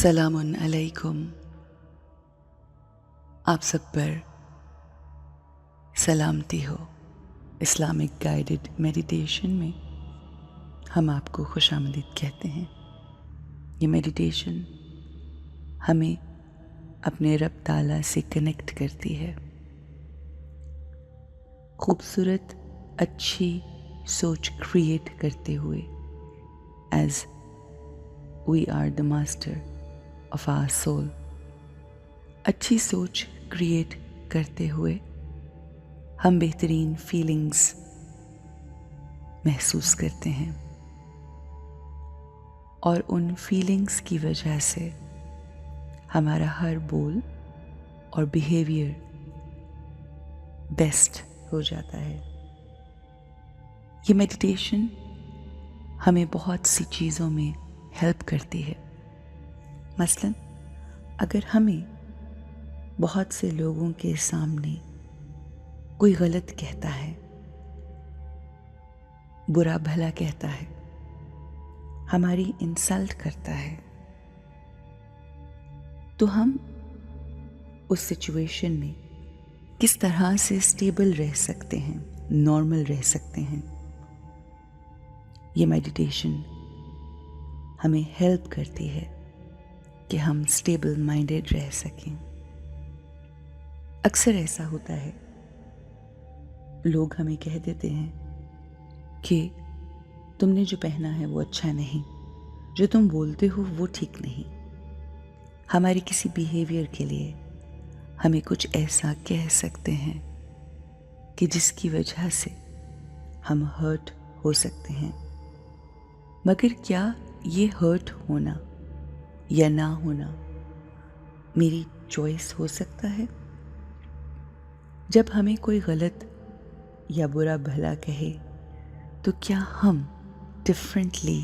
सलामुन अलैकुम। आप सब पर सलामती हो। इस्लामिक गाइडेड मेडिटेशन में हम आपको खुशामदीद कहते हैं। ये मेडिटेशन हमें अपने रब ताला से कनेक्ट करती है। खूबसूरत अच्छी सोच क्रिएट करते हुए as we are the master of our soul. अच्छी सोच क्रिएट करते हुए हम बेहतरीन फीलिंग्स महसूस करते हैं और उन फीलिंग्स की वजह से हमारा हर बोल और बिहेवियर बेस्ट हो जाता है। ये मेडिटेशन हमें बहुत सी चीज़ों में हेल्प करती है। मसलन अगर हमें बहुत से लोगों के सामने कोई गलत कहता है, बुरा भला कहता है, हमारी इंसल्ट करता है, तो हम उस सिचुएशन में किस तरह से स्टेबल रह सकते हैं, नॉर्मल रह सकते हैं। ये मेडिटेशन हमें हेल्प करती है कि हम स्टेबल माइंडेड रह सकें। अक्सर ऐसा होता है, लोग हमें कह देते हैं कि तुमने जो पहना है वो अच्छा नहीं, जो तुम बोलते हो वो ठीक नहीं। हमारे किसी बिहेवियर के लिए हमें कुछ ऐसा कह सकते हैं कि जिसकी वजह से हम हर्ट हो सकते हैं। मगर क्या ये हर्ट होना या ना होना मेरी चॉइस हो सकता है? जब हमें कोई गलत या बुरा भला कहे तो क्या हम डिफरेंटली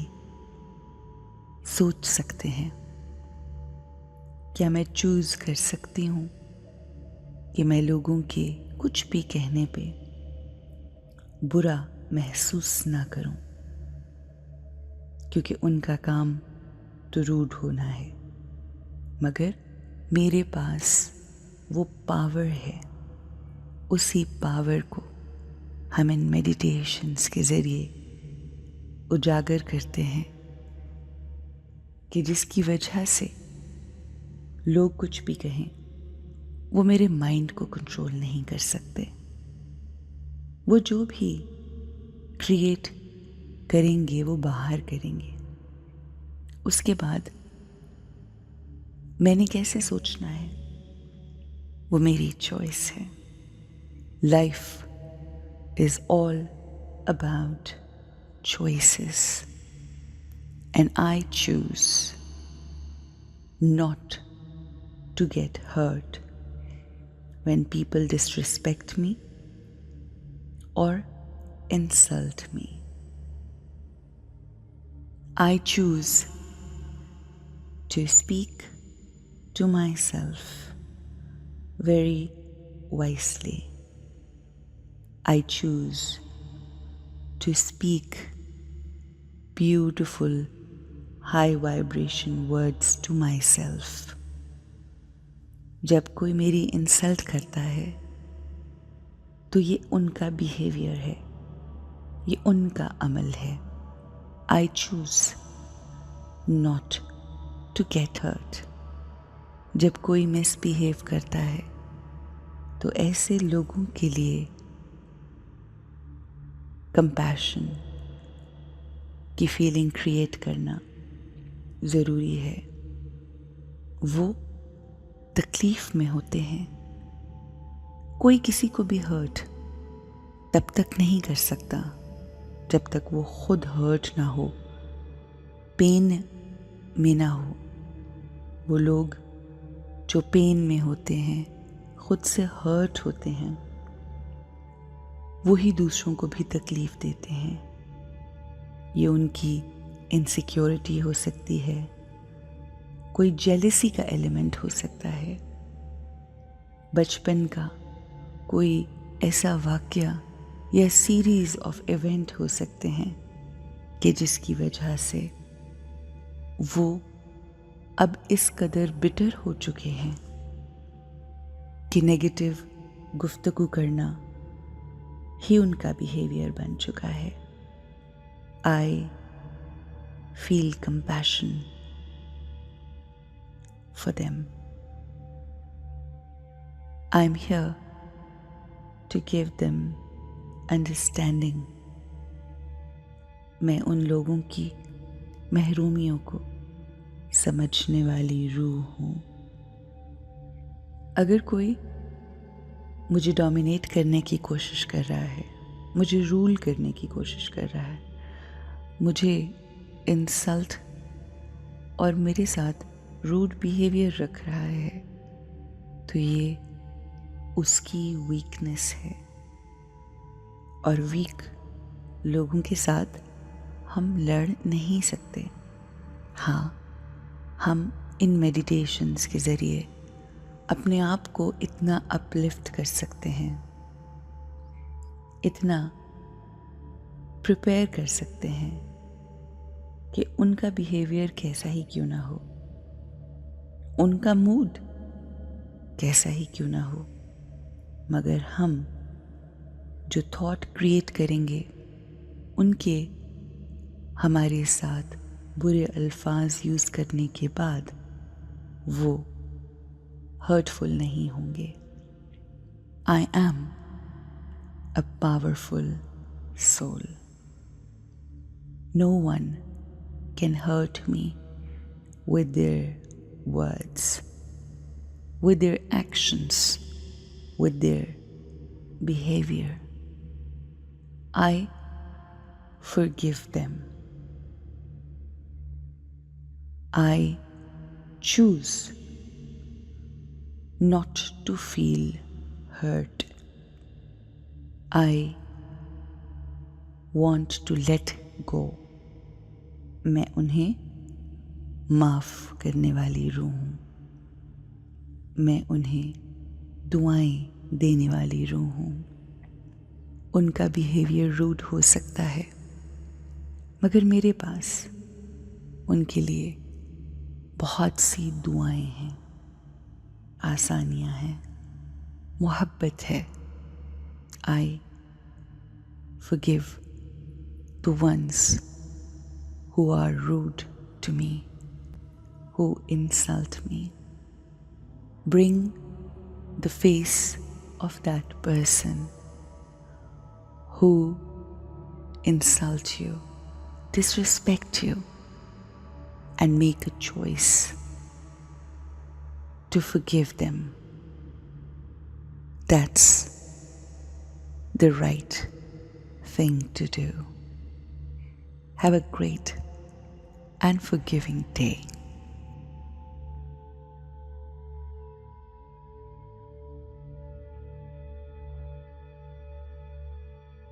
सोच सकते हैं? क्या मैं चूज कर सकती हूँ कि मैं लोगों के कुछ भी कहने पे बुरा महसूस ना करूं, क्योंकि उनका काम तो रूड होना है, मगर मेरे पास वो पावर है। उसी पावर को हम इन मेडिटेशंस के ज़रिए उजागर करते हैं कि जिसकी वजह से लोग कुछ भी कहें वो मेरे माइंड को कंट्रोल नहीं कर सकते। वो जो भी क्रिएट करेंगे वो बाहर करेंगे। उसके बाद मैंने कैसे सोचना है वो मेरी चॉइस है। Life is all about choices, and I choose not to get hurt when people disrespect me or insult me. I choose to speak to myself very wisely. I choose to speak beautiful, high vibration words to myself. जब कोई मेरी insult करता है तो ये उनका behaviour है, ये उनका अमल है। I choose not to get hurt. जब कोई मिसबिहेव करता है तो ऐसे लोगों के लिए कंपैशन की फीलिंग क्रिएट करना ज़रूरी है। वो तकलीफ में होते हैं। कोई किसी को भी हर्ट तब तक नहीं कर सकता जब तक वो खुद हर्ट ना हो, पेन में ना हो। वो लोग जो पेन में होते हैं, खुद से हर्ट होते हैं, वही दूसरों को भी तकलीफ देते हैं। ये उनकी इनसिक्योरिटी हो सकती है, कोई जेलसी का एलिमेंट हो सकता है, बचपन का कोई ऐसा वाकया या सीरीज ऑफ इवेंट हो सकते हैं कि जिसकी वजह से वो अब इस कदर बिटर हो चुके हैं कि नेगेटिव गुफ्तगू करना ही उनका बिहेवियर बन चुका है. I feel compassion for them. I'm here to give them understanding. मैं उन लोगों की महरूमियों को समझने वाली रूह हूँ. अगर कोई मुझे डोमिनेट करने की कोशिश कर रहा है, मुझे रूल करने की कोशिश कर रहा है, मुझे इंसल्ट और मेरे साथ रूड बिहेवियर रख रहा है, तो ये उसकी वीकनेस है. और वीक लोगों के साथ हम लड़ नहीं सकते. हाँ, हम इन मेडिटेशंस के ज़रिए अपने आप को इतना अपलिफ्ट कर सकते हैं, इतना प्रिपेयर कर सकते हैं कि उनका बिहेवियर कैसा ही क्यों ना हो, उनका मूड कैसा ही क्यों ना हो, मगर हम जो थॉट क्रिएट करेंगे उनके हमारे साथ बुरे अल्फाज यूज़ करने के बाद वो हर्टफुल नहीं होंगे. I am a powerful soul. No one can hurt me with their words, with their actions, with their behavior. I forgive them. I choose not to feel hurt. I want to let go. मैं उन्हें माफ़ करने वाली रूह हूँ. मैं उन्हें दुआएं देने वाली रूह हूँ. उनका बिहेवियर रूड हो सकता है, मगर मेरे पास उनके लिए बहुत सी दुआएं हैं, आसानियाँ हैं, मोहब्बत है. आई forgive the ones who are rude to me, who insult me. Bring the face of that person who insult you, disrespect you, and make a choice to forgive them. That's the right thing to do. Have a great and forgiving day.